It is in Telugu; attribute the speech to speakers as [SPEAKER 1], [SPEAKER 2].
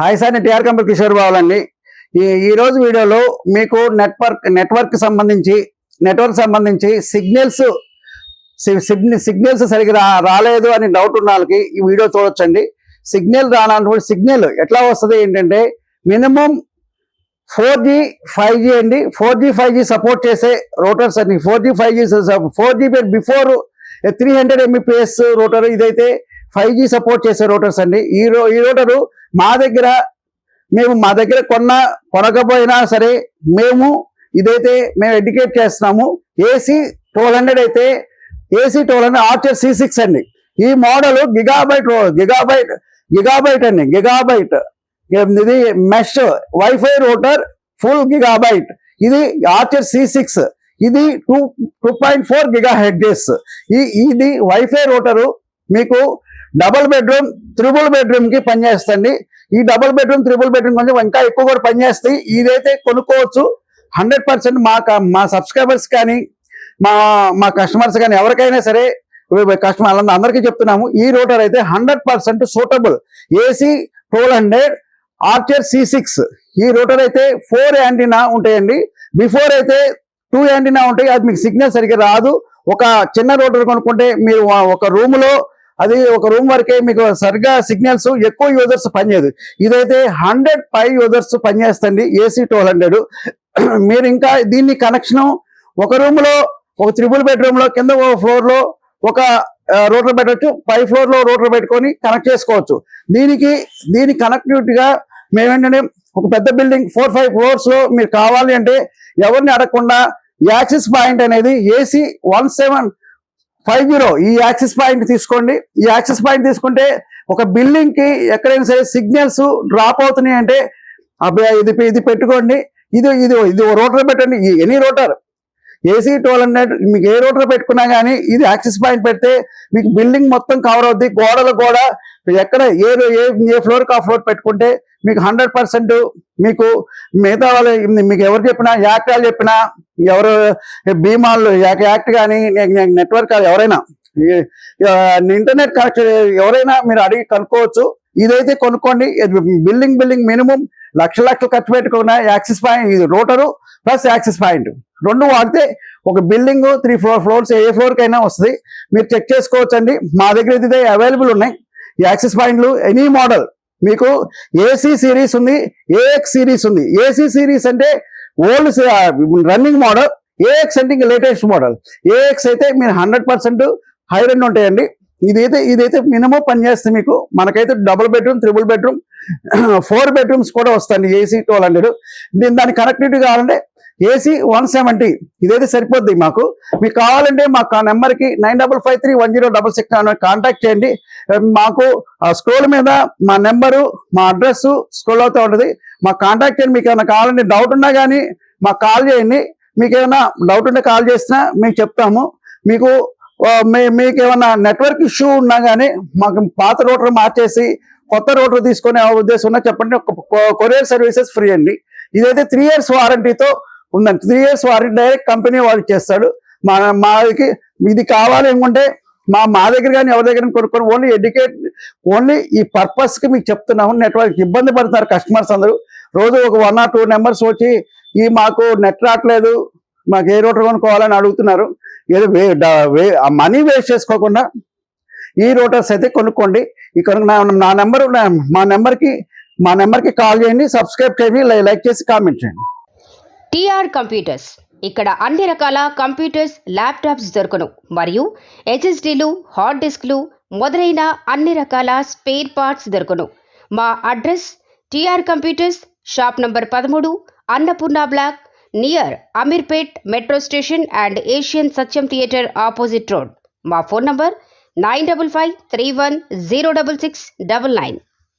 [SPEAKER 1] హాయ్ సార్, నేను టీఆర్ కంపెనీ కిషోర్ బావాలండి. ఈరోజు వీడియోలో మీకు నెట్వర్క్ సంబంధించి సిగ్నల్స్ సరిగ్గా రాలేదు అని డౌట్ ఉన్న వాళ్ళకి ఈ వీడియో చూడొచ్చండి. సిగ్నల్ ఎట్లా వస్తుంది ఏంటంటే మినిమం 4G 5G అండి. 4G 5G సపోర్ట్ చేసే రోటర్స్ అండి. 4G before 300 Mbps rotor. ఇదైతే 5G సపోర్ట్ చేసే రోటర్స్ అండి. ఈ రోటరు మా దగ్గర కొనకపోయినా సరే మేము ఎడ్యుకేట్ చేస్తున్నాము. AC 1200 అయితే AC 1200 ఆర్చర్ C6 అండి. ఈ మోడల్ గిగాబైట్ అండి. ఇది mesh wifi rotor full Gigabyte. ఇది ఆర్చర్ C6. ఇది 2.4 GHz. ఇది వైఫై రోటరు మీకు డబుల్ బెడ్రూమ్, త్రిబుల్ బెడ్రూమ్ కి పనిచేస్తుంది. ఈ డబుల్ బెడ్రూమ్, త్రిబుల్ బెడ్రూమ్ కొంచెం ఇంకా ఎక్కువ కూడా పనిచేస్తాయి. ఇదైతే కొనుక్కోవచ్చు 100%. మా సబ్స్క్రైబర్స్ కానీ మా కస్టమర్స్ కానీ ఎవరికైనా సరే కస్టమర్ అందరికీ చెప్తున్నాము, ఈ రోటర్ అయితే 100% సూటబుల్. AC 1200 Archer C6. ఈ రోటర్ అయితే 4 యాంటీనా ఉంటాయండి. బిఫోర్ అయితే 2 యాంటీనా ఉంటాయి. అది మీకు సిగ్నల్ సరిగ్గా రాదు. ఒక చిన్న రోటర్ కొనుక్కుంటే మీరు ఒక రూమ్ వరకే మీకు సరిగ్గా సిగ్నల్స్, ఎక్కువ యూజర్స్ పనిచేయదు. ఇదైతే 100 యూజర్స్ పనిచేస్తుంది AC 1200. మీరు ఇంకా దీన్ని కనెక్షన్ ఒక రూమ్ లో, ఒక త్రిబుల్ బెడ్రూమ్ లో కింద ఫ్లోర్ లో ఒక రోటర్ పెట్టవచ్చు, పై ఫ్లోర్ లో రోటర్ పెట్టుకొని కనెక్ట్ చేసుకోవచ్చు. దీని కనెక్టివిటీగా మేమేంటంటే ఒక పెద్ద బిల్డింగ్ 4-5 ఫ్లోర్స్ లో మీరు కావాలి అంటే ఎవరిని అడగకుండా యాక్సెస్ పాయింట్ అనేది AC 1750 ఈ యాక్సెస్ పాయింట్ తీసుకోండి. ఈ యాక్సెస్ పాయింట్ తీసుకుంటే ఒక బిల్డింగ్ కి ఎక్కడైనా సరే సిగ్నల్స్ డ్రాప్ అవుతున్నాయి అంటే ఇది పెట్టుకోండి. ఇది రోటర్ పెట్టండి. ఎనీ రోటర్ AC 1200 మీకు ఏ రోటర్ పెట్టుకున్నా కానీ ఇది యాక్సెస్ పాయింట్ పెడితే మీకు బిల్డింగ్ మొత్తం కవర్ అవుద్ది. గోడలు కూడా ఎక్కడ ఏ ఫ్లోర్కి ఆ ఫ్లోర్ పెట్టుకుంటే మీకు 100% మీకు మిగతా వాళ్ళు మీకు ఎవరు చెప్పినా, యాక్ట్ వాళ్ళు చెప్పినా, ఎవరు భీమాలు యాక్ట్ కానీ నెట్వర్క్ ఎవరైనా ఇంటర్నెట్ కనెక్షన్ ఎవరైనా మీరు అడిగి కనుక్కోవచ్చు. ఇదైతే కొనుక్కోండి. బిల్డింగ్ మినిమం లక్షలు ఖర్చు పెట్టుకున్న యాక్సెస్ పాయింట్, ఇది రోటరు ప్లస్ యాక్సెస్ పాయింట్ రెండు వాడితే ఒక బిల్డింగ్ 3-4 ఫ్లోర్స్ ఏ ఫ్లోర్ కైనా వస్తుంది. మీరు చెక్ చేసుకోవచ్చు అండి. మా దగ్గర ఇదే అవైలబుల్ ఉన్నాయి యాక్సెస్ పాయింట్లు. ఎనీ మోడల్ మీకు AC సిరీస్ ఉంది, AX సిరీస్ ఉంది. AC సిరీస్ అంటే ఓల్డ్ రన్నింగ్ మోడల్, AX అంటే ఇంకా లేటెస్ట్ మోడల్. AX అయితే మీరు 100% హై రెండ్ ఉంటాయండి. ఇదైతే మినిమం పనిచేస్తుంది మీకు. మనకైతే double bedroom, triple bedroom, 4 bedrooms కూడా వస్తాయండి AC 1200. దాని కనెక్టివిటీ కావాలంటే AC 170 ఇదైతే సరిపోద్ది. మీకు కావాలంటే మాకు ఆ నెంబర్కి 95531066 కాంటాక్ట్ చేయండి. మాకు స్క్రోల్ మీద మా నెంబరు, మా అడ్రస్ స్క్రోల్ అవుతూ ఉంటుంది. మాకు కాంటాక్ట్ చేయండి. మీకు ఏమైనా కావాలంటే డౌట్ ఉన్నా కానీ మాకు కాల్ చేయండి. మీకు ఏమైనా డౌట్ ఉంటే కాల్ చేసినా మేము చెప్తాము. మీకు ఏమైనా నెట్వర్క్ ఇష్యూ ఉన్నా కానీ మాకు పాత రోటర్ మార్చేసి కొత్త రోటర్ తీసుకునే ఉద్దేశం ఉన్నా చెప్పండి. కొరియర్ సర్వీసెస్ ఫ్రీ అండి. ఇదైతే 3 years వారంటీతో ఉందండి. 3 years వారంటీ డైరెక్ట్ కంపెనీ వాళ్ళు చేస్తాడు. మాకి ఇది కావాలి అనుకుంటే మా దగ్గర కానీ ఎవరి దగ్గర కొనుక్కొని ఓన్లీ ఈ పర్పస్కి మీకు చెప్తున్నాము. నెట్వర్క్ ఇబ్బంది పడుతున్నారు కస్టమర్స్ అందరూ. రోజు ఒక 1 or 2 నెంబర్స్ వచ్చి మాకు నెట్ రావట్లేదు, మాకు ఏ రోటర్ కొనుక్కోవాలని అడుగుతున్నారు. ఏదో మనీ వేస్ట్ చేసుకోకుండా ఈ రోటర్స్ అయితే కొనుక్కోండి. ఇక్కడ మా నెంబర్కి కాల్ చేయండి, సబ్స్క్రైబ్ చేయండి, లైక్ చేసి కామెంట్ చేయండి.
[SPEAKER 2] టీఆర్ కంప్యూటర్స్ ఇక్కడ అన్ని రకాల కంప్యూటర్స్, ల్యాప్టాప్స్ దొరకను. మరియు HSDలు, హార్డ్ డిస్క్లు మొదలైన అన్ని రకాల స్పేర్ పార్ట్స్ దొరకను. మా address TR computers, shop number 13, Annapurna block, near Ameerpet metro station and Asian Sathyam theatre opposite road. మా ఫోన్ నంబర్ 9553106699.